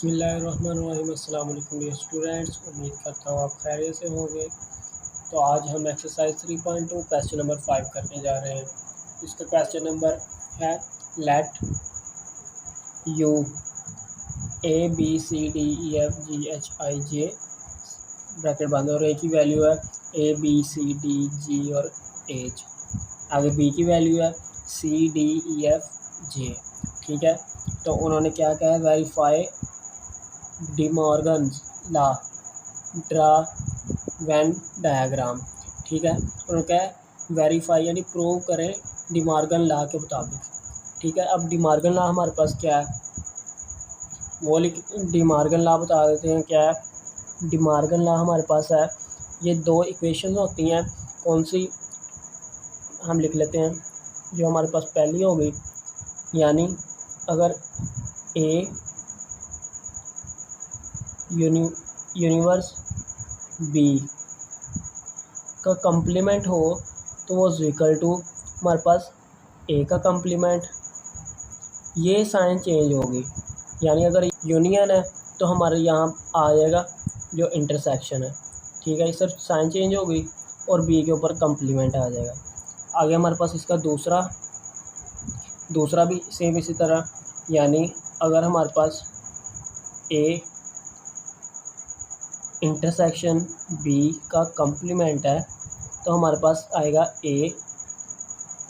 बिस्मिल्लाहिर्रहमानिर्रहीम। अस्सलाम वालेकुम डियर स्टूडेंट्स, उम्मीद करता हूँ आप खैरियत से होंगे। तो आज हम एक्सरसाइज 3.2 क्वेश्चन नंबर 5 करने जा रहे हैं। इसका क्वेश्चन नंबर है let U A B C D E F G H I J bracket बंद और ए की वैल्यू है A B C D G और एच। आगे बी की वैल्यू है सी डी ई एफ जे। ठीक है, तो उन्होंने क्या कहा है, verify D Morgan's law, draw Venn diagram. ठीक है, उन्होंने कहा है वेरीफाई यानी प्रूव करें डी मॉर्गन लॉ के मुताबिक। ठीक है, अब डी मॉर्गन लॉ हमारे पास क्या है वो डी मॉर्गन लॉ बता देते हैं क्या है। डी मॉर्गन लॉ हमारे पास है, ये दो इक्वेशन होती हैं, कौन सी हम लिख लेते हैं। जो हमारे पास पहली होगी, यानी अगर ए यूनिवर्स बी का कंप्लीमेंट हो तो वो इक्वल टू हमारे पास ए का कंप्लीमेंट। ये साइन चेंज होगी, यानी अगर यूनियन है तो हमारे यहाँ आ जाएगा जो इंटरसेक्शन है। ठीक है, इस तरफ साइन चेंज होगी और बी के ऊपर कंप्लीमेंट आ जाएगा। आगे हमारे पास इसका दूसरा भी सेम इसी तरह, यानी अगर हमारे पास ए इंटरसेक्शन बी का कंप्लीमेंट है तो हमारे पास आएगा ए,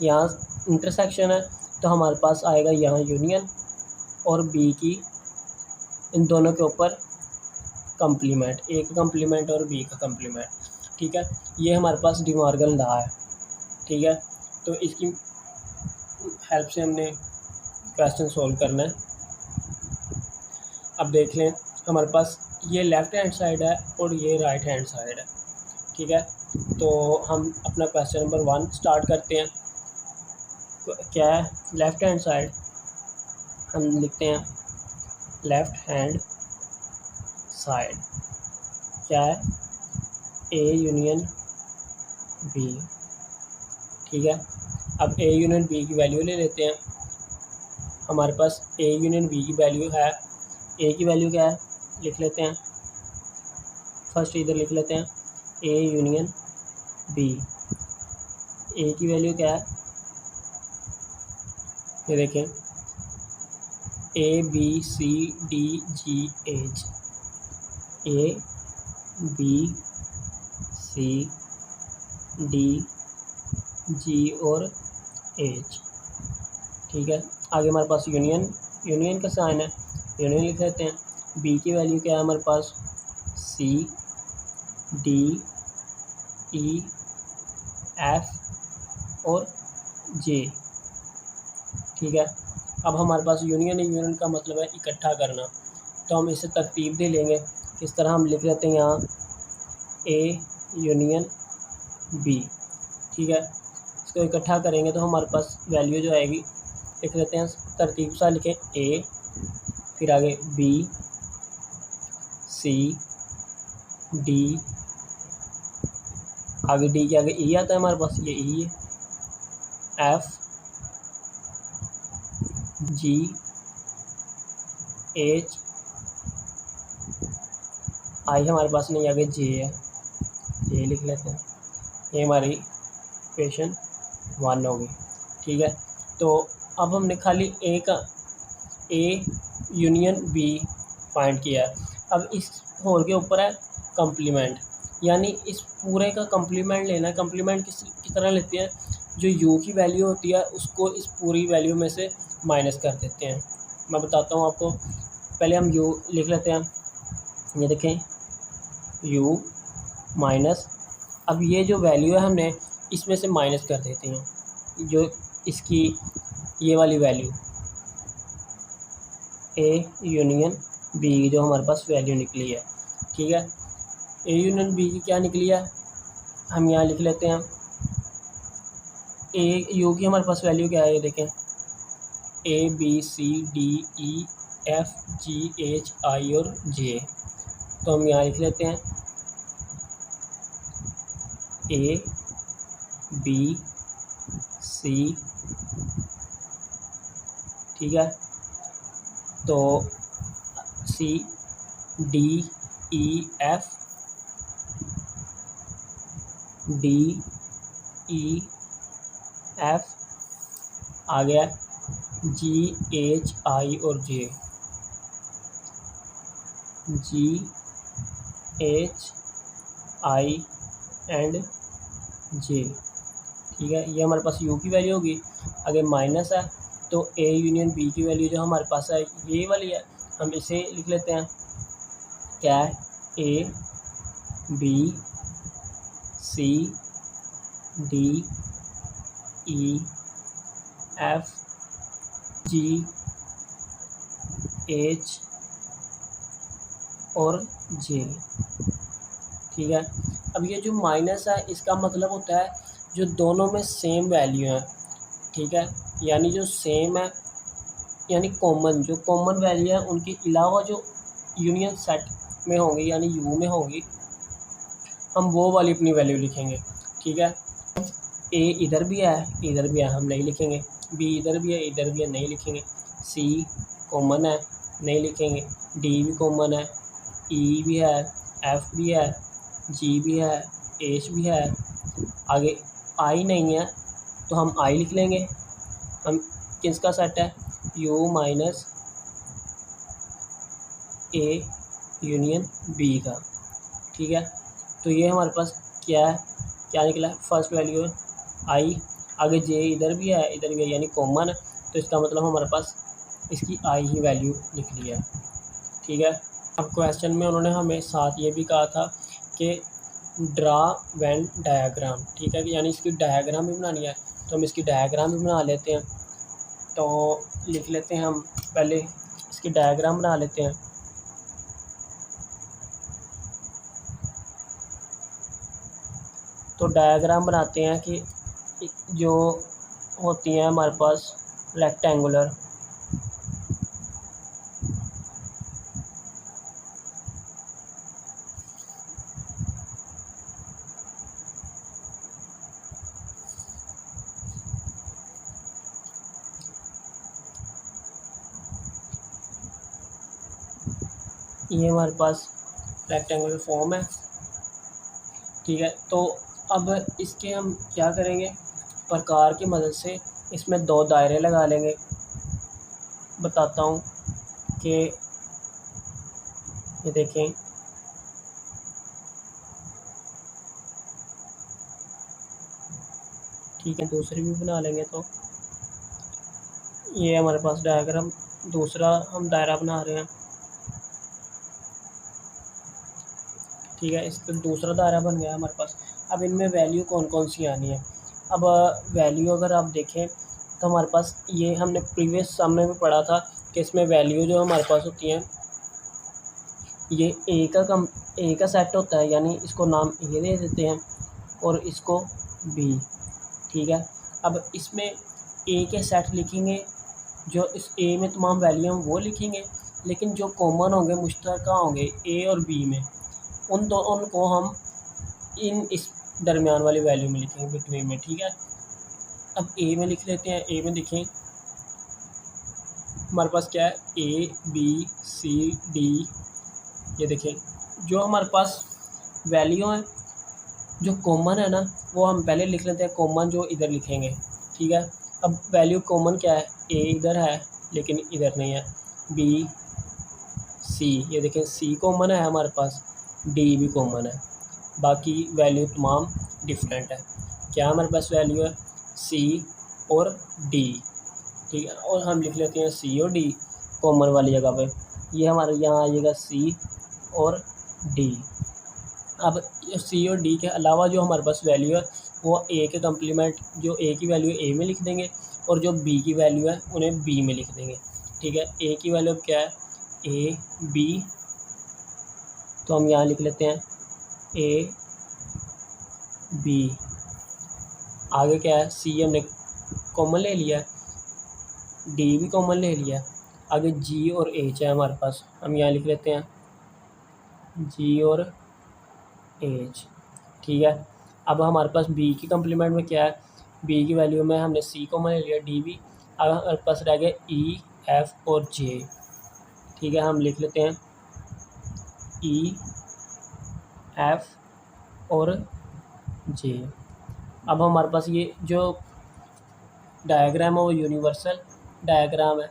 यहाँ इंटरसेक्शन है तो हमारे पास आएगा यहाँ यूनियन और बी की इन दोनों के ऊपर कंप्लीमेंट, ए का कंप्लीमेंट और बी का कंप्लीमेंट। ठीक है, ये हमारे पास डी मॉर्गन लॉ है। ठीक है, तो इसकी हेल्प से हमने क्वेश्चन सॉल्व करना है। अब देख लें, हमारे पास ये लेफ़्ट हैंड साइड है और ये राइट हैंड साइड है। ठीक है, तो हम अपना क्वेश्चन नंबर 1 स्टार्ट करते हैं। क्या है लेफ़्ट हैंड साइड, हम लिखते हैं लेफ़्ट हैंड साइड क्या है ए यूनियन बी। ठीक है, अब ए यूनियन बी की वैल्यू ले लेते हैं। हमारे पास ए यूनियन बी की वैल्यू है, ए की वैल्यू क्या है लिख लेते हैं, फर्स्ट इधर लिख लेते हैं ए यूनियन बी। ए की वैल्यू क्या है, ये देखें A B C D G H, A B C D G और एच। ठीक है, आगे हमारे पास यूनियन का साइन है, यूनियन लिख लेते हैं। बी की वैल्यू क्या है हमारे पास सी डी ई एफ और जे। ठीक है, अब हमारे पास यूनियन का मतलब है इकट्ठा करना, तो हम इसे तरतीब दे लेंगे। किस तरह हम लिख लेते हैं यहाँ ए यूनियन बी। ठीक है, इसको इकट्ठा करेंगे तो हमारे पास वैल्यू जो आएगी लिख लेते हैं, तरतीब सा लिखें ए, फिर आगे बी सी डी, आगे डी के आगे ई आता है हमारे पास, ये ई है, एफ जी एच आई हमारे पास नहीं, आगे जे है, जे लिख लेते हैं। ये हमारी इक्वेशन 1 होगी। ठीक है, तो अब हमने खाली ए यूनियन बी फाइंड किया है। अब इस होल के ऊपर है कंप्लीमेंट, यानी इस पूरे का कंप्लीमेंट लेना है। कंप्लीमेंट किस तरह लेते हैं, जो यू की वैल्यू होती है उसको इस पूरी वैल्यू में से माइनस कर देते हैं। मैं बताता हूँ आपको, पहले हम यू लिख लेते हैं, ये देखें यू माइनस, अब ये जो वैल्यू है हमने इसमें से माइनस कर देते हैं, जो इसकी ये वाली वैल्यू ए यूनियन बी जो हमारे पास वैल्यू निकली है। ठीक है, ए यूनियन बी की क्या निकली है, हम यहाँ लिख लेते हैं ए यू की हमारे पास वैल्यू क्या है, ये देखें A B C D E F G H I और जे। तो हम यहाँ लिख लेते हैं ए बी सी। ठीक है, तो C D E F D E F आ गया, जी एच आई और जे, G H I and J. ठीक है, ये हमारे पास यू की वैल्यू होगी। अगर माइनस है तो ए यूनियन बी की वैल्यू जो हमारे पास है ये वाली है, हम इसे लिख लेते हैं क्या है, A B C D E F G H और जे। ठीक है, अब ये जो माइनस है इसका मतलब होता है जो दोनों में सेम वैल्यू है। ठीक है, यानी जो सेम है यानी कॉमन, जो कॉमन वैल्यू है उनके अलावा जो यूनियन सेट में होंगी यानी यू में होंगी, हम वो वाली अपनी वैल्यू लिखेंगे। ठीक है, ए इधर भी है इधर भी है, हम नहीं लिखेंगे। बी इधर भी है इधर भी है, नहीं लिखेंगे। सी कॉमन है, नहीं लिखेंगे। डी भी कॉमन है, ई भी है, एफ भी है, जी भी है, एच भी है। आगे आई नहीं है तो हम आई लिख लेंगे। हम किसका सेट है, U minus A union B का। ठीक है, तो ये हमारे पास क्या है, क्या निकला, फर्स्ट वैल्यू है आई। आगे जे इधर भी है इधर भी है यानी कॉमन है, तो इसका मतलब हमारे पास इसकी आई ही वैल्यू निकली है। ठीक है, अब क्वेश्चन में उन्होंने हमें साथ ये भी कहा था कि ड्रा वेन डायग्राम। ठीक है, यानी इसकी डायग्राम भी बनानी है, तो हम इसकी डायग्राम भी बना लेते हैं। तो लिख लेते हैं हम पहले इसकी डायग्राम बना लेते हैं। तो डायग्राम बनाते हैं कि जो होती हैं हमारे पास रेक्टेंगुलर, ये हमारे पास रेक्टेंगुलर फॉर्म है। ठीक है, तो अब इसके हम क्या करेंगे, प्रकार की मदद से इसमें दो दायरे लगा लेंगे। बताता हूँ कि ये देखें, ठीक है, दूसरी भी बना लेंगे। तो ये हमारे पास डायग्राम, दूसरा हम दायरा बना रहे हैं। ठीक है, इस पर दूसरा दायरा बन गया हमारे पास। अब इनमें वैल्यू कौन कौन सी आनी है। अब वैल्यू अगर आप देखें तो हमारे पास ये हमने प्रीवियस सम में भी पढ़ा था कि इसमें वैल्यू जो हमारे पास होती हैं ये ए का सेट होता है, यानी इसको नाम ए दे देते हैं और इसको बी। ठीक है, अब इसमें ए के सेट लिखेंगे, जो इस ए में तमाम वैल्यू हैं वो लिखेंगे, लेकिन जो कॉमन होंगे मुश्तरका होंगे ए और बी में, उनको हम इस दरमियान वाली वैल्यू में लिखेंगे, बिटवीन में। ठीक है, अब ए में लिख लेते हैं। ए में देखें हमारे पास क्या है, ए बी सी डी, ये देखें जो हमारे पास वैल्यू है जो कॉमन है ना वो हम पहले लिख लेते हैं, कॉमन जो इधर लिखेंगे। ठीक है, अब वैल्यू कॉमन क्या है, ए इधर है लेकिन इधर नहीं है, बी सी, ये देखें सी कॉमन है हमारे पास, डी भी कॉमन है, बाकी वैल्यू तमाम डिफरेंट है। क्या हमारे पास वैल्यू है, सी और डी। ठीक है, और हम लिख लेते हैं सी और डी कॉमन वाली जगह पे, ये हमारे यहाँ आइएगा सी और डी। अब सी और डी के अलावा जो हमारे पास वैल्यू है वो ए के कम्प्लीमेंट, जो ए की वैल्यू है ए में लिख देंगे और जो बी की वैल्यू है उन्हें बी में लिख देंगे। ठीक है, ए की वैल्यू क्या है, ए बी, तो हम यहाँ लिख लेते हैं ए बी। आगे क्या है, सी हमने कॉमन ले लिया, डी भी कॉमन ले लिया, आगे जी और एच है हमारे पास, हम यहाँ लिख लेते हैं जी और एच। ठीक है, अब हमारे पास बी की कम्प्लीमेंट में क्या है, बी की वैल्यू में हमने सी कॉमन ले लिया, डी भी, अब हमारे पास रह गया ई एफ और जे। ठीक है, हम लिख लेते हैं ई, एफ और जे। अब हमारे पास ये जो डायग्राम है वो यूनिवर्सल डायग्राम है,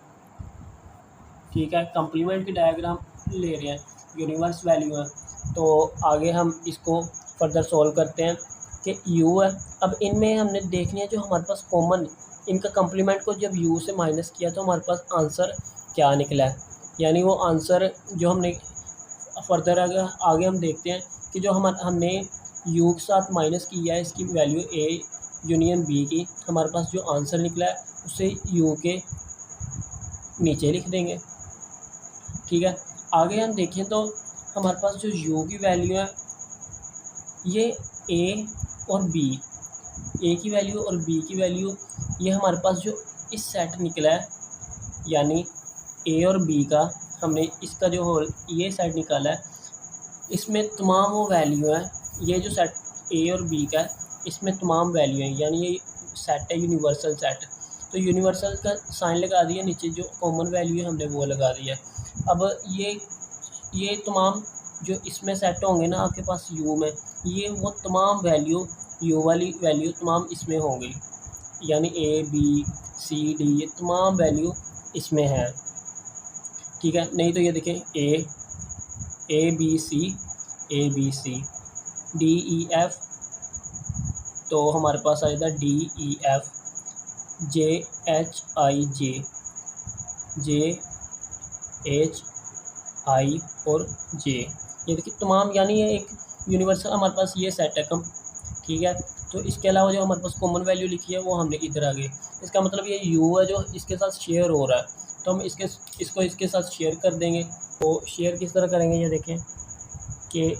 ठीक है। कंप्लीमेंट की डायग्राम ले रहे हैं, यूनिवर्स वैल्यू है। तो आगे हम इसको फर्दर सॉल्व करते हैं कि यू है। अब इनमें हमने देखनी है जो हमारे पास कॉमन, इनका कंप्लीमेंट को जब यू से माइनस किया तो हमारे पास आंसर क्या निकला है, यानी वो आंसर जो हमने फर्दर आगे हम देखते हैं कि जो हमने यू के साथ माइनस किया है इसकी वैल्यू ए यूनियन बी की, हमारे पास जो आंसर निकला है उसे यू के नीचे लिख देंगे, ठीक है। आगे हम देखें तो हमारे पास जो यू की वैल्यू है ये ए और बी, ए की वैल्यू और बी की वैल्यू, ये हमारे पास जो इस सेट निकला है यानी ए और बी का, हमने इसका जो होल ये सेट निकाला है, इसमें तमाम वो वैल्यू है, ये जो सेट ए और बी का है इसमें तमाम वैल्यू है, यानी ये सेट है यूनिवर्सल सेट। तो यूनिवर्सल का साइन लगा दिया, नीचे जो कॉमन वैल्यू है हमने वो लगा दिया। अब ये तमाम जो इसमें सेट होंगे ना आपके पास यू में, ये वो तमाम वैल्यू यू वाली वैल्यू तमाम इसमें होंगी, यानी ए बी सी डी ये तमाम वैल्यू इसमें है, ठीक है। नहीं तो ये देखें A B C D E F, तो हमारे पास आएगा D E F, J H I J H I और जे, ये देखिए तमाम, यानी ये एक यूनिवर्सल हमारे पास ये सेट है कम, ठीक है। तो इसके अलावा जो हमारे पास कॉमन वैल्यू लिखी है वो हमने इधर आगे, इसका मतलब ये यू है जो इसके साथ शेयर हो रहा है, तो हम इसको इसके साथ शेयर कर देंगे। तो शेयर किस तरह करेंगे, ये देखें कि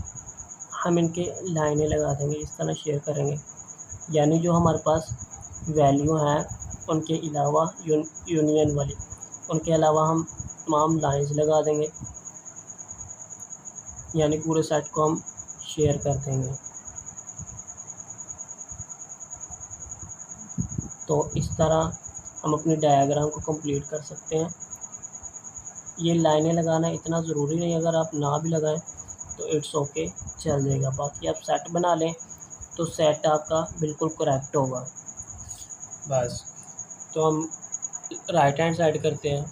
हम इनके लाइनें लगा देंगे, इस तरह शेयर करेंगे, यानी जो हमारे पास वैल्यू हैं उनके अलावा यूनियन वाली, उनके अलावा हम तमाम लाइंस लगा देंगे, यानी पूरे सेट को हम शेयर कर देंगे। तो इस तरह हम अपनी डायग्राम को कंप्लीट कर सकते हैं। ये लाइनें लगाना इतना ज़रूरी नहीं, अगर आप ना भी लगाएं तो इट्स ओके, चल जाएगा। बाकी आप सेट बना लें तो सेट आपका बिल्कुल करेक्ट होगा बस। तो हम राइट हैंड साइड करते हैं,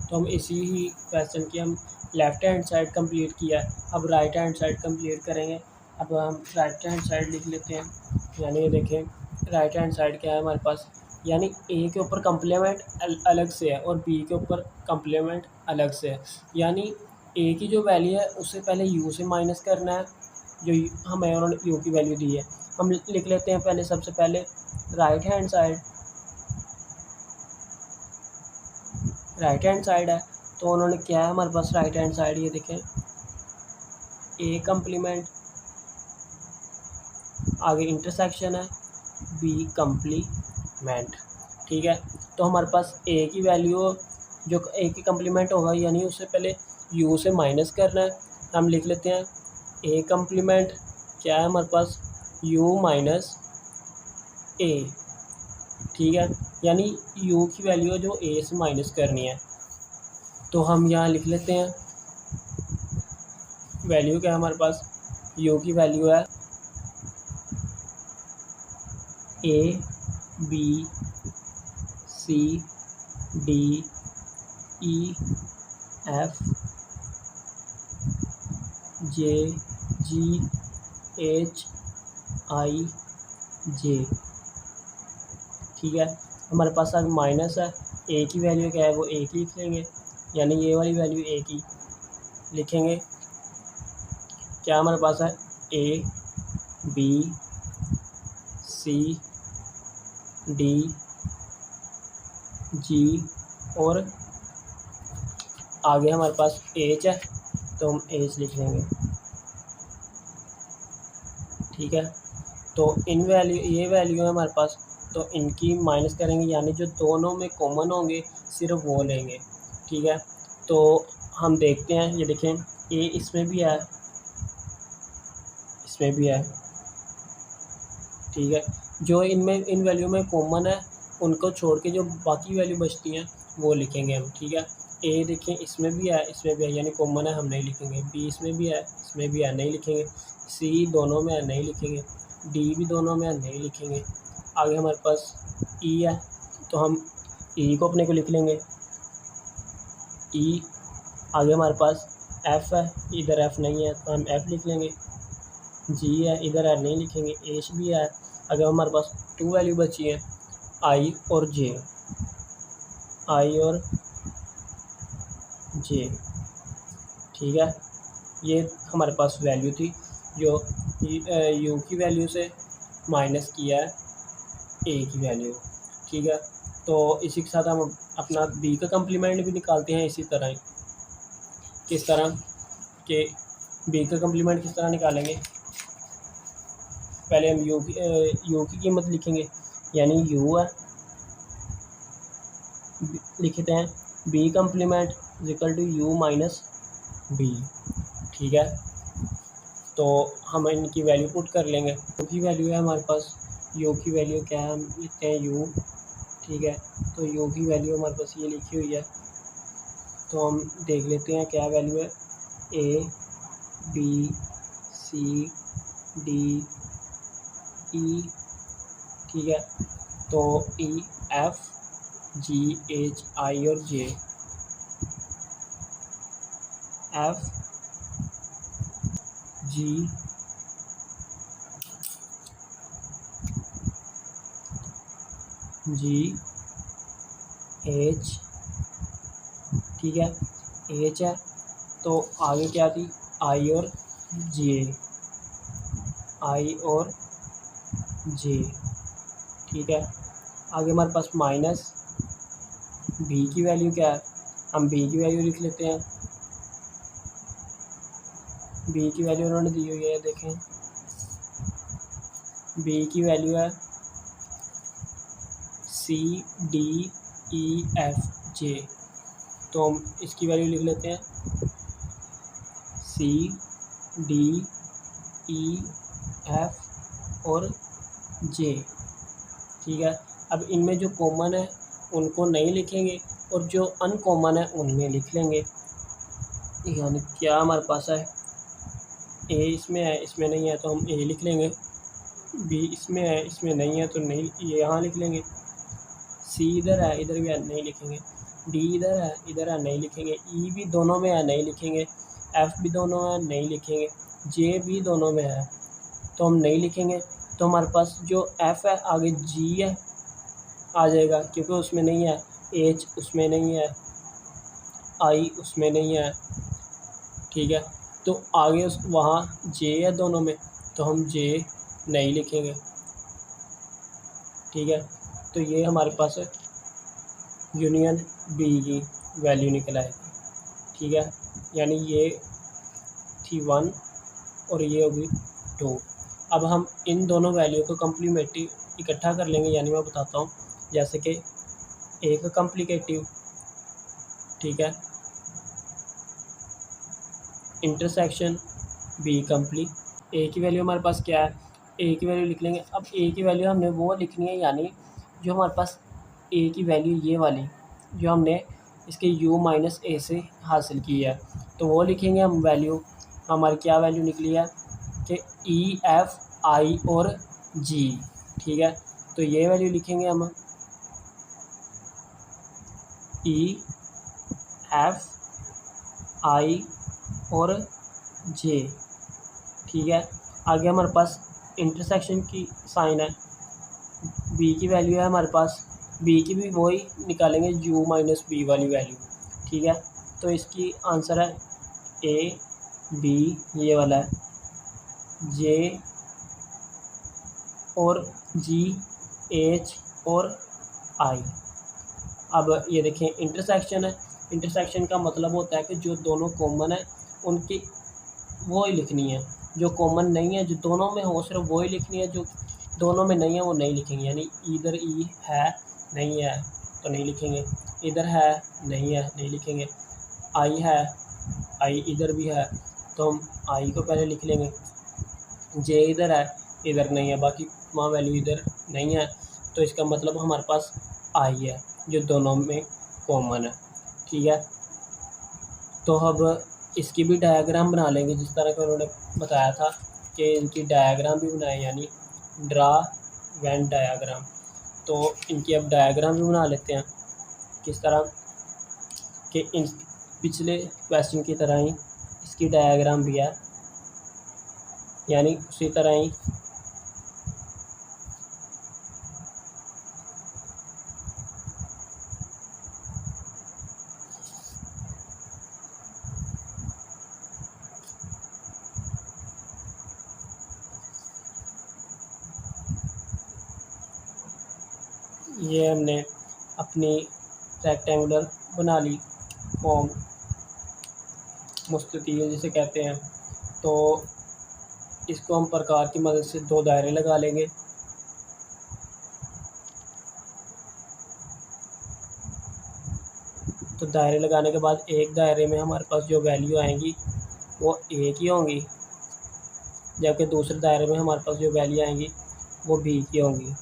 तो हम इसी ही क्वेश्चन की हम लेफ़्ट हैंड साइड कंप्लीट किया है, अब राइट हैंड साइड कंप्लीट करेंगे। अब हम राइट हैंड साइड लिख लेते हैं, यानी ये देखें राइट हैंड साइड क्या है हमारे पास, यानी ए के ऊपर कंप्लीमेंट अलग से है और बी के ऊपर कंप्लीमेंट अलग से है, यानी ए की जो वैल्यू है उससे पहले यू से माइनस करना है, जो हमें उन्होंने यू की वैल्यू दी है। हम लिख लेते हैं पहले, सबसे पहले राइट हैंड साइड है, तो उन्होंने क्या है हमारे पास राइट हैंड साइड, ये देखें ए कंप्लीमेंट, आगे इंटरसेक्शन है बी कंप्लीमेंट, ठीक है। तो हमारे पास ए की वैल्यू जो ए की कंप्लीमेंट होगा, यानी उससे पहले यू से माइनस करना है, हम लिख लेते हैं ए कंप्लीमेंट क्या है हमारे पास यू माइनस ए, ठीक है, यानी यू की वैल्यू जो ए से माइनस करनी है। तो हम यहाँ लिख लेते हैं वैल्यू क्या है हमारे पास, यू की वैल्यू है A B C D E F J G H I J, ठीक है। हमारे पास अगर माइनस है, ए की वैल्यू क्या है वो ए की लिख लेंगे, यानी ये वाली वैल्यू ए की लिखेंगे। क्या हमारे पास है A B C D G और आगे हमारे पास एच है, तो हम एच लिख लेंगे, ठीक है। तो इन वैल्यू ये वैल्यू है हमारे पास, तो इनकी माइनस करेंगे, यानी जो दोनों में कॉमन होंगे सिर्फ वो लेंगे, ठीक है। तो हम देखते हैं, ये देखें ए इसमें भी है, इसमें भी है, ठीक है। जो इनमें इन वैल्यू में कॉमन है उनको छोड़ के जो बाकी वैल्यू बचती हैं वो लिखेंगे हम, ठीक है। ए देखें इसमें भी है इसमें भी है, यानी कॉमन है, हम नहीं लिखेंगे। बी इसमें भी है इसमें भी है, नहीं लिखेंगे। सी दोनों में है, नहीं लिखेंगे। डी भी दोनों में है, नहीं लिखेंगे। आगे हमारे पास ई है, तो हम ई को अपने को लिख लेंगे, ई। आगे हमारे पास एफ़ है, इधर एफ़ नहीं है तो हम एफ़ लिख लेंगे। जी है, इधर है, नहीं लिखेंगे। एच भी है। अगर हमारे पास 2 वैल्यू बची है, आई और जे, आई और जे, ठीक है। ये हमारे पास वैल्यू थी जो यू की वैल्यू से माइनस किया है ए की वैल्यू, ठीक है। तो इसी के साथ हम अपना बी का कम्प्लीमेंट भी निकालते हैं इसी तरह ही। किस तरह के बी का कम्प्लीमेंट किस तरह निकालेंगे, पहले हम यू की कीमत लिखेंगे, यानी यू है, लिखते हैं B complement equal to U minus B, ठीक है। तो हम इनकी वैल्यू पुट कर लेंगे। यू की वैल्यू है हमारे पास, यू की वैल्यू क्या है, हम लिखते हैं यू, ठीक है। तो यू की वैल्यू हमारे पास ये लिखी हुई है, तो हम देख लेते हैं क्या वैल्यू है। ए बी सी डी ई, ठीक है। तो ई एफ जी एच आई और जे, एफ जी जी एच, ठीक है, एच है। तो आगे क्या थी, आई और जे, आई और जे, ठीक है। आगे हमारे पास माइनस बी की वैल्यू क्या है, हम बी की वैल्यू लिख लेते हैं। बी की वैल्यू उन्होंने दी हुई है, देखें बी की वैल्यू है सी डी ई एफ जे, तो हम इसकी वैल्यू लिख लेते हैं सी डी ई एफ और जे, ठीक है। अब इनमें जो कॉमन है उनको नहीं लिखेंगे और जो अनकॉमन है उनमें लिख लेंगे। यानी क्या हमारे पास है, ए इसमें है इसमें नहीं है तो हम ए लिख लेंगे, बी इसमें है इसमें नहीं है तो नहीं, ये यहाँ लिख लेंगे। सी इधर है इधर भी है, नहीं लिखेंगे। डी इधर है नहीं लिखेंगे। ई भी दोनों में है, नहीं लिखेंगे। एफ भी दोनों में है, नहीं लिखेंगे। जे भी दोनों में है तो हम नहीं लिखेंगे। तो हमारे पास जो एफ है आगे जी है आ जाएगा, क्योंकि उसमें नहीं है। एच उसमें नहीं है, आई उसमें नहीं है, ठीक है। तो आगे उस वहाँ जे है दोनों में, तो हम जे नहीं लिखेंगे, ठीक है। तो ये हमारे पास यूनियन बी की वैल्यू निकल आएगी, ठीक है। यानी ये थी 1 और ये होगी 2। अब हम इन दोनों वैल्यू को कम्प्लीमेंट्री इकट्ठा कर लेंगे, यानी मैं बताता हूँ। जैसे कि ए का कम्प्लिकेटिव, ठीक है, इंटरसेक्शन बी कम्प्ली। ए की वैल्यू हमारे पास क्या है, ए की वैल्यू लिख लेंगे। अब ए की वैल्यू हमने वो लिखनी है, यानी जो हमारे पास ए की वैल्यू ये वाली जो हमने इसके u माइनस ए से हासिल की है, तो वो लिखेंगे हम वैल्यू। हमारी क्या वैल्यू निकली है कि ई एफ आई और जी, ठीक है। तो ये वैल्यू लिखेंगे हम, ई एफ आई और जे, ठीक है। आगे हमारे पास इंटरसेक्शन की साइन है, बी की वैल्यू है हमारे पास, बी की भी वही निकालेंगे u माइनस बी वाली वैल्यू, ठीक है। तो इसकी आंसर है ए बी ये वाला है, जे और जी एच और आई। अब ये देखें इंटरसेक्शन है, इंटरसेक्शन का मतलब होता है कि जो दोनों कॉमन है उनकी वो ही लिखनी है, जो कॉमन नहीं है जो दोनों में हो सिर्फ वो ही लिखनी है, जो दोनों में नहीं है वो नहीं लिखेंगे। यानी इधर ई है नहीं है तो नहीं लिखेंगे, इधर है नहीं लिखेंगे। आई है, आई इधर भी है तो हम आई को पहले लिख लेंगे। जे इधर है इधर नहीं है, बाकी वहाँ वैल्यू इधर नहीं है, तो इसका मतलब हमारे पास आई है जो दोनों में कॉमन है, ठीक है। तो अब इसकी भी डायग्राम बना लेंगे जिस तरह का उन्होंने बताया था कि इनकी डायग्राम भी बनाए, यानी ड्रा वेन डायग्राम। तो इनकी अब डायग्राम भी बना लेते हैं किस तरह कि इन पिछले क्वेश्चन की तरह ही इसकी डायग्राम भी है, यानी उसी तरह ही ये हमने अपनी रेक्टेंगुलर बना ली फॉर्म, मुस्ततील जिसे कहते हैं। तो इसको हम प्रकार की मदद से दो दायरे लगा लेंगे। तो दायरे लगाने के बाद एक दायरे में हमारे पास जो वैल्यू आएंगी वो ए की होंगी, जबकि दूसरे दायरे में हमारे पास जो वैल्यू आएंगी वो बी की होंगी।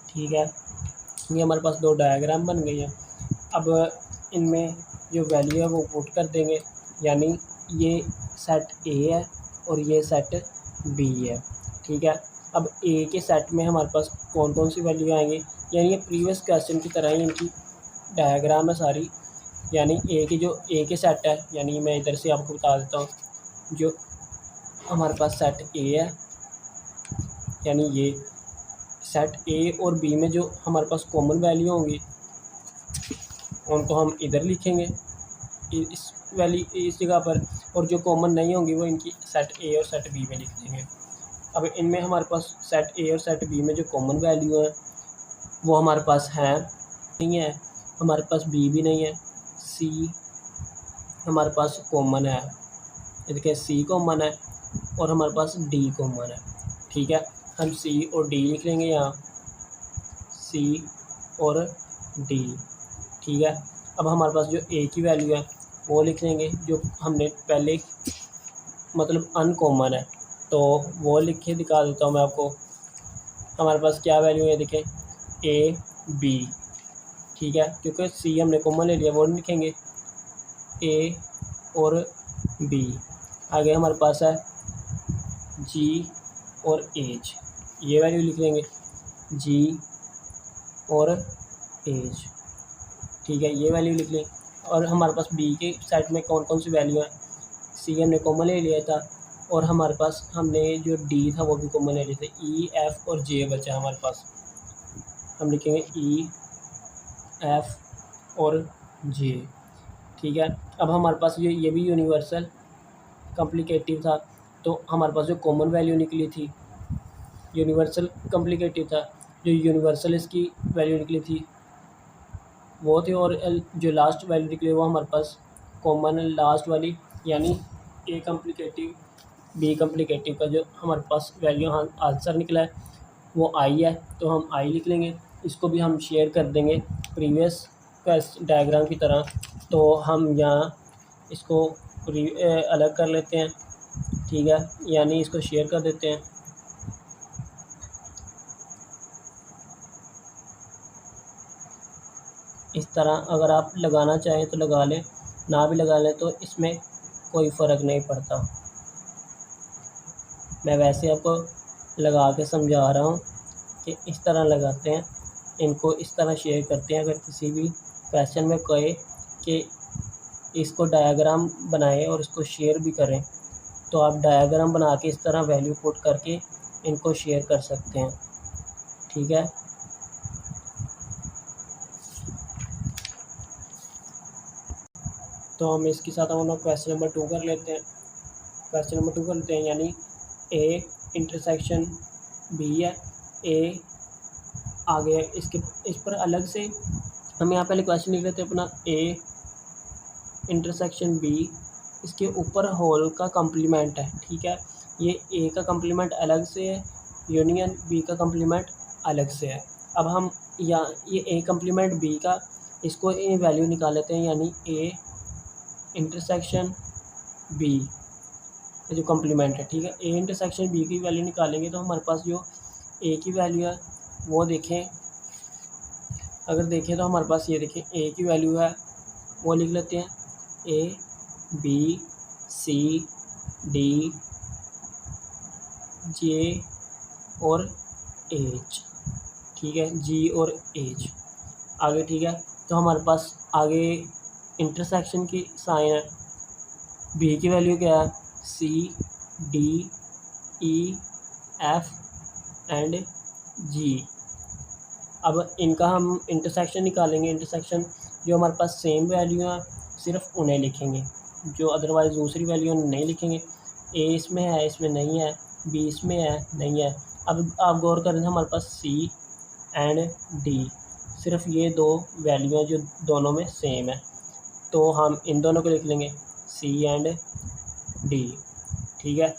ठीक है, ये हमारे पास दो डायग्राम बन गई हैं। अब इनमें जो वैल्यू है वो पुट कर देंगे, यानी ये सेट ए है और ये सेट बी है। ठीक है, अब ए के सेट में हमारे पास कौन कौन सी वैल्यू आएंगी, यानी ये प्रीवियस क्वेश्चन की तरह ही इनकी डायग्राम है सारी। यानी ए के सेट है, यानी मैं इधर से आपको बता देता हूँ, जो हमारे पास सेट ए है, यानी ये सेट ए और बी में जो हमारे पास कॉमन वैल्यू होंगी उनको हम इधर लिखेंगे इस जगह पर, और जो कॉमन नहीं होंगी वो इनकी सेट ए और सेट बी में लिख देंगे। अब इनमें हमारे पास सेट ए और सेट बी में जो कॉमन वैल्यू है वो हमारे पास है नहीं है, हमारे पास बी भी नहीं है, सी हमारे पास कॉमन है, देखिए सी कॉमन है और हमारे पास डी कॉमन है। ठीक है, हम सी और डी लिख लेंगे यहाँ, सी और डी। ठीक है, अब हमारे पास जो ए की वैल्यू है वो लिख लेंगे, जो हमने पहले मतलब अनकॉमन है, तो वो लिख के दिखा देता हूँ मैं आपको। हमारे पास क्या वैल्यू है, देखें ए बी। ठीक है, क्योंकि सी हमने कॉमन ले लिया, वो नहीं लिखेंगे, ए और बी। आगे हमारे पास है जी और एच, ये वैल्यू लिख लेंगे, जी और एच। ठीक है, ये वैल्यू लिख लें। और हमारे पास बी के सेट में कौन कौन सी वैल्यू है, सी हमने कॉमन ले लिया था, और हमारे पास हमने जो डी था वो भी कॉमन ले लिया था, ई एफ और जे बचा हमारे पास, हम लिखेंगे ई एफ और जे। ठीक है, अब हमारे पास ये भी यूनिवर्सल कॉम्प्लिकेटिव था, तो हमारे पास जो कॉमन वैल्यू निकली थी यूनिवर्सल कॉम्प्लिकेटिव था, जो यूनिवर्सल इसकी वैल्यू निकली थी वो थी, और जो लास्ट वैल्यू निकली वो हमारे पास कॉमन लास्ट वाली, यानी ए कॉम्प्लिकेटिव बी कॉम्प्लिकेटिव का जो हमारे पास वैल्यू आंसर निकला है वो आई है, तो हम आई लिख लेंगे। इसको भी हम शेयर कर देंगे प्रीवियस डायग्राम की तरह। तो हम यहाँ इसको अलग कर लेते हैं। ठीक है, यानी इसको शेयर कर देते हैं। इस तरह अगर आप लगाना चाहें तो लगा लें, ना भी लगा लें तो इसमें कोई फ़र्क नहीं पड़ता। मैं वैसे आपको लगा के समझा रहा हूँ कि इस तरह लगाते हैं, इनको इस तरह शेयर करते हैं। अगर किसी भी क्वेश्चन में कहे कि इसको डायग्राम बनाएं और इसको शेयर भी करें, तो आप डायग्राम बना के इस तरह वैल्यू पुट करके इनको शेयर कर सकते हैं। ठीक है, तो हम इसके साथ हम क्वेश्चन नंबर 2 कर लेते हैं। क्वेश्चन नंबर 2 कर लेते हैं, यानी ए इंटरसेक्शन बी है, ए आगे इस पर अलग से हम यहाँ पहले क्वेश्चन लिख लेते हैं अपना, ए इंटरसेक्शन बी, इसके ऊपर होल का कम्प्लीमेंट है। ठीक है, ये ए का कम्प्लीमेंट अलग से है, यूनियन बी का कम्प्लीमेंट अलग से है। अब हम ये ए कम्प्लीमेंट बी का इसको वैल्यू निकाल लेते हैं, यानी ए इंटरसेक्शन बी जो कम्प्लीमेंट है, ठीक है। ए इंटरसेक्शन बी की वैल्यू निकालेंगे तो हमारे पास जो ए की वैल्यू है वो देखें, अगर देखें तो हमारे पास ये देखें ए की वैल्यू है वो लिख लेते हैं A B C D J और एच, ठीक है, जी और एच आगे, ठीक है। तो हमारे पास आगे इंटरसेक्शन की साइन है, बी की वैल्यू क्या है C D E F and G. अब इनका हम इंटरसेक्शन निकालेंगे, इंटरसेक्शन जो हमारे पास सेम वैल्यू है सिर्फ उन्हें लिखेंगे, जो अदरवाइज़ दूसरी वैल्यू नहीं लिखेंगे। ए इसमें है, इसमें नहीं है, बी इसमें है, नहीं है। अब आप गौर करें हमारे पास सी एंड डी सिर्फ ये दो वैल्यू हैं जो दोनों में सेम है, तो हम इन दोनों को लिख लेंगे सी एंड डी, ठीक है।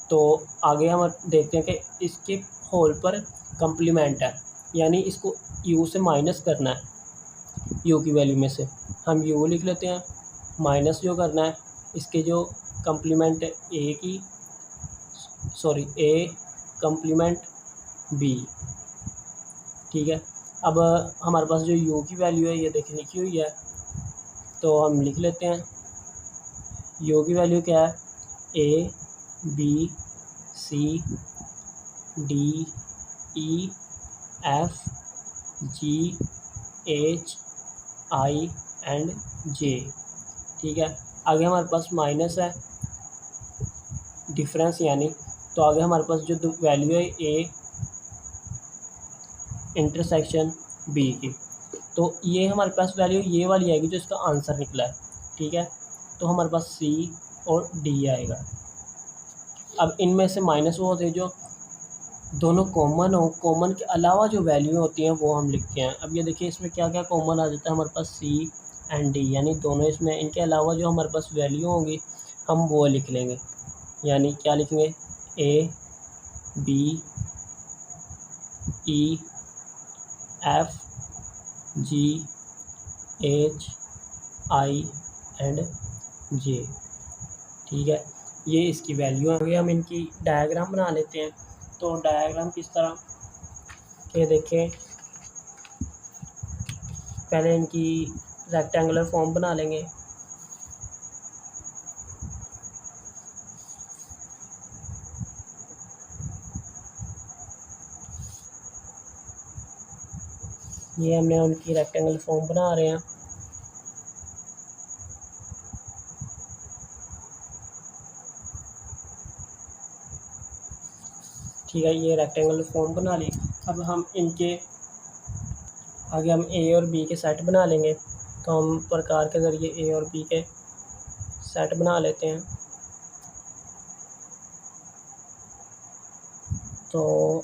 तो आगे हम देखते हैं कि इसके होल पर कम्प्लीमेंट है, यानी इसको यू से माइनस करना है, यू की वैल्यू में से हम यू लिख लेते हैं, माइनस जो करना है इसके जो कम्प्लीमेंट ए की ए कम्प्लीमेंट बी, ठीक है। अब हमारे पास जो यू की वैल्यू है ये देखिए लिखी हुई है, तो हम लिख लेते हैं यू की वैल्यू क्या है A B C D E F G H I and J, ठीक है। आगे हमारे पास माइनस है डिफरेंस यानी, तो आगे हमारे पास जो वैल्यू है ए इंटरसेक्शन बी की, तो ये हमारे पास वैल्यू ये वाली आएगी जो इसका आंसर निकला है, ठीक है। तो हमारे पास सी और डी आएगा। अब इनमें से माइनस वो होते हैं जो दोनों कॉमन हो, कॉमन के अलावा जो वैल्यू होती हैं वो हम लिखते हैं। अब ये देखिए इसमें क्या क्या कॉमन आ जाता है हमारे पास सी एंड डी, यानी दोनों इसमें, इनके अलावा जो हमारे पास वैल्यू होंगी हम वो लिख लेंगे, यानी क्या लिखेंगे A B E F G H I and J, ठीक है। ये इसकी वैल्यू है। हम इनकी डायग्राम बना लेते हैं, तो डायग्राम किस तरह के देखें, पहले इनकी रेक्टेंगुलर फॉर्म बना लेंगे, ये हमने उनकी रेक्टेंगल फॉर्म बना रहे हैं। ठीक है, ये रेक्टेंगल फॉर्म बना ली। अब हम इनके आगे हम ए और बी के सेट बना लेंगे, तो हम प्रकार के ज़रिए ए और बी के सेट बना लेते हैं। तो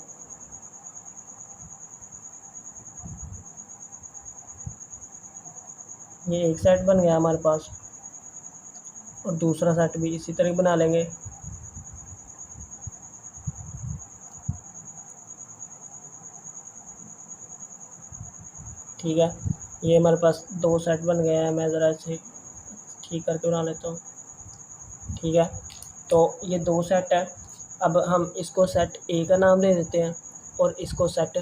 ये एक सेट बन गया हमारे पास, और दूसरा सेट भी इसी तरह बना लेंगे। ठीक है, ये हमारे पास दो सेट बन गया है। मैं ज़रा इसे ठीक करके बना लेता हूँ। ठीक है, तो ये दो सेट है। अब हम इसको सेट ए का नाम दे देते हैं और इसको सेट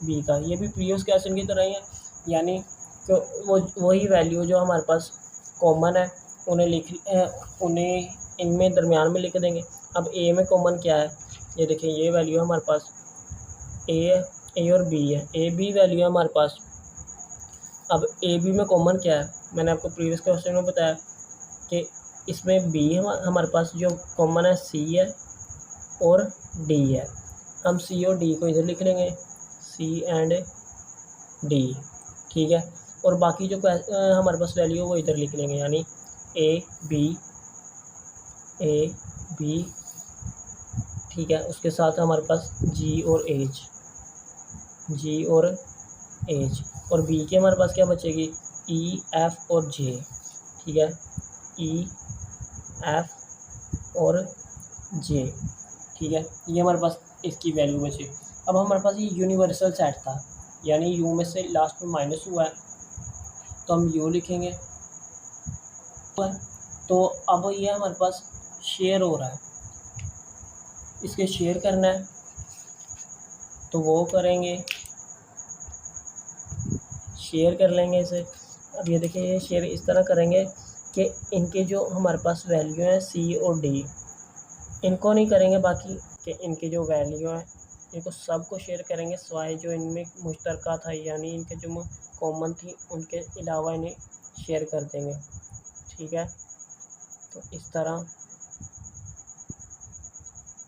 बी का। ये भी प्रीवियस क्वेश्चन की तरह ही है, यानी कि वो वही वैल्यू जो हमारे पास कॉमन है उन्हें इनमें दरमियान में लिख देंगे। अब ए में कॉमन क्या है, ये देखिए ये वैल्यू है हमारे पास, ए और बी है, ए बी वैल्यू है हमारे पास। अब ए बी में कॉमन क्या है, मैंने आपको प्रीवियस क्वेश्चन में बताया कि इसमें बी हमारे पास जो कॉमन है सी है और डी है। हम सी और डी को इधर लिख लेंगे, सी एंड डी। ठीक है, और बाकी जो हमारे पास वैल्यू है वो इधर लिख लेंगे, यानी ए बी। ठीक है, उसके साथ हमारे पास जी और एच, और बी के हमारे पास क्या बचेगी, ई एफ और जे। ठीक है, ई एफ और जे। ठीक है, ये हमारे पास इसकी वैल्यू बची। अब हमारे पास ये यूनिवर्सल सेट था, यानी यू में से लास्ट में माइनस हुआ है तो हम यू लिखेंगे तो अब ये हमारे पास शेयर हो रहा है, इसके शेयर करना है तो वो करेंगे, शेयर कर लेंगे इसे। अब ये देखिए, ये शेयर इस तरह करेंगे कि इनके जो हमारे पास वैल्यू है सी और डी, इनको नहीं करेंगे, बाकी कि इनके जो वैल्यू है इनको सबको शेयर करेंगे, सिवाय जो इनमें मुश्तरका था यानी इनके जो कॉमन थी उनके अलावा इन्हें शेयर कर देंगे। ठीक है, तो इस तरह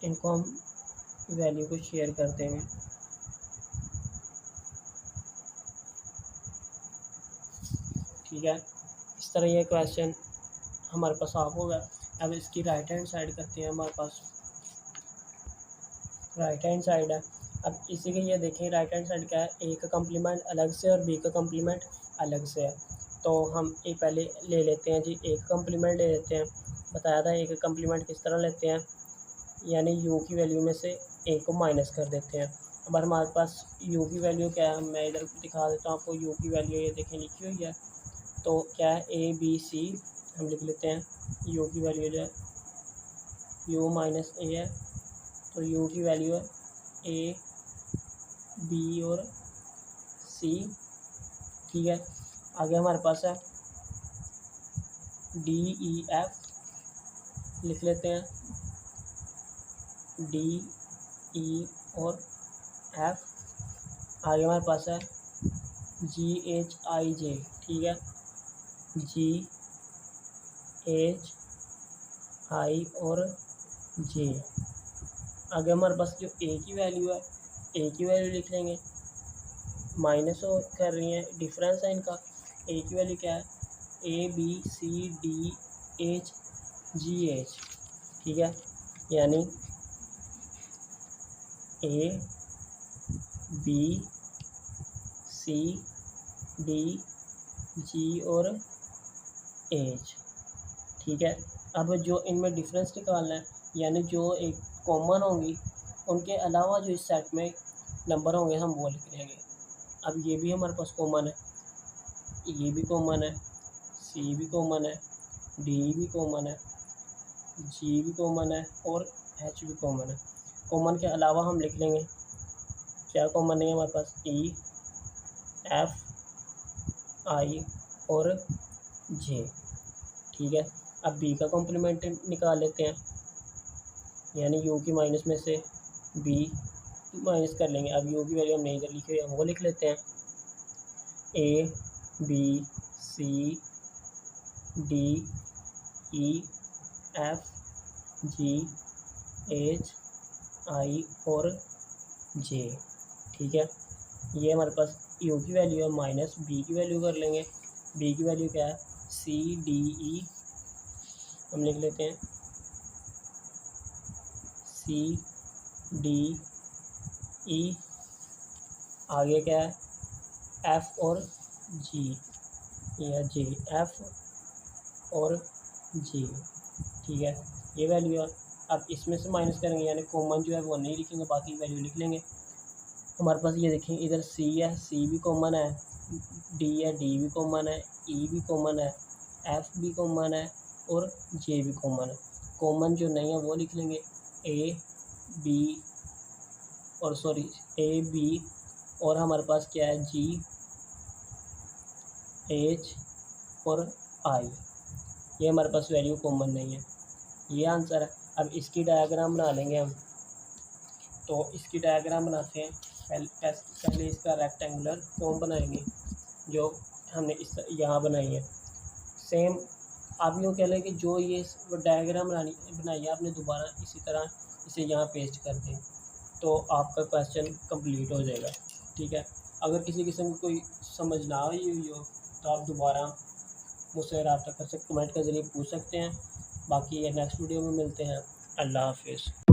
इनको हम वैल्यू को शेयर कर देंगे। ठीक है, इस तरह ये क्वेश्चन हमारे पास ऑफ होगा। अब इसकी राइट हैंड साइड करते हैं, हमारे पास राइट हैंड साइड है। अब इसी के ये देखें राइट हैंड साइड क्या है, ए का कम्प्लीमेंट अलग से और बी का कम्प्लीमेंट अलग से है। तो हम ए पहले ले लेते हैं जी, ए का कम्प्लीमेंट ले लेते हैं। बताया था ए का कम्प्लीमेंट किस तरह लेते हैं, यानी यू की वैल्यू में से ए को माइनस कर देते हैं। अब हमारे पास यू की वैल्यू क्या है, मैं इधर दिखा देता हूँ आपको। यू की वैल्यू ये देखें लिखी हुई है, तो क्या है ए बी सी हम लिख लेते हैं। यू की वैल्यू जो है यू माइनस ए है, तो यू की वैल्यू है ए बी और सी। ठीक है, आगे हमारे पास है डी ई एफ लिख लेते हैं, डी ई और एफ। आगे हमारे पास है जी एच आई जे। ठीक है, जी एच आई और जे। आगे हमारे पास जो ए की वैल्यू है, ए की वैल्यू लिख लेंगे, माइनस हो कर रही है, डिफरेंस है इनका। ए की वैल्यू क्या है, A B C D H G H. ठीक है, यानी ए बी सी डी जी और एच। ठीक है, अब जो इनमें डिफरेंस निकालना है, यानी जो एक कॉमन होंगी उनके अलावा जो इस सेट में नंबर होंगे हम वो लिख लेंगे। अब ये भी हमारे पास कॉमन है, ये भी कॉमन है, सी भी कॉमन है, डी भी कॉमन है, जी भी कॉमन है और एच भी कॉमन है। कॉमन के अलावा हम लिख लेंगे क्या कॉमन है हमारे पास, ई एफ आई और जे। ठीक है, अब बी का कॉम्प्लीमेंट निकाल लेते हैं, यानी यू की माइनस में से बी माइनस कर लेंगे। अब यू की वैल्यू हमने इधर लिखी हुई है वो लिख लेते हैं, A B C D E F G H I और जे। ठीक है, ये हमारे पास यू की वैल्यू है, माइनस बी की वैल्यू कर लेंगे। बी की वैल्यू क्या है, सी डी ई हम लिख लेते हैं, सी डी ई। आगे क्या है, एफ और जी या जे, एफ और जी। ठीक है, ये वैल्यू है। अब इसमें से माइनस करेंगे, यानी कॉमन जो है वो नहीं लिखेंगे, बाकी वैल्यू लिख लेंगे। हमारे पास ये देखें, इधर सी है, सी भी कॉमन है, डी है, डी भी कॉमन है, ई भी कॉमन है, एफ भी कॉमन है और जे भी कॉमन है। कॉमन जो नहीं है वो लिख लेंगे, ए बी और सॉरी ए बी और हमारे पास क्या है, जी एच और आई। ये हमारे पास वैल्यू कॉमन नहीं है, ये आंसर है। अब इसकी डायग्राम बना लेंगे हम, तो इसकी डायग्राम बनाते हैं। पहले इसका रेक्टेंगुलर फॉर्म बनाएंगे जो हमने इस यहाँ बनाई है। सेम आप यूँ कह लें कि जो ये डायग्राम बनाई है आपने, दोबारा इसी तरह इसे यहाँ पेस्ट कर दें तो आपका क्वेश्चन कंप्लीट हो जाएगा। ठीक है, अगर किसी किस्म की कोई समझ ना आई हुई हो तो आप दोबारा मुझसे रब्ता कर सकते, कमेंट के ज़रिए पूछ सकते हैं। बाकी ये नेक्स्ट वीडियो में मिलते हैं। अल्लाह हाफिज़।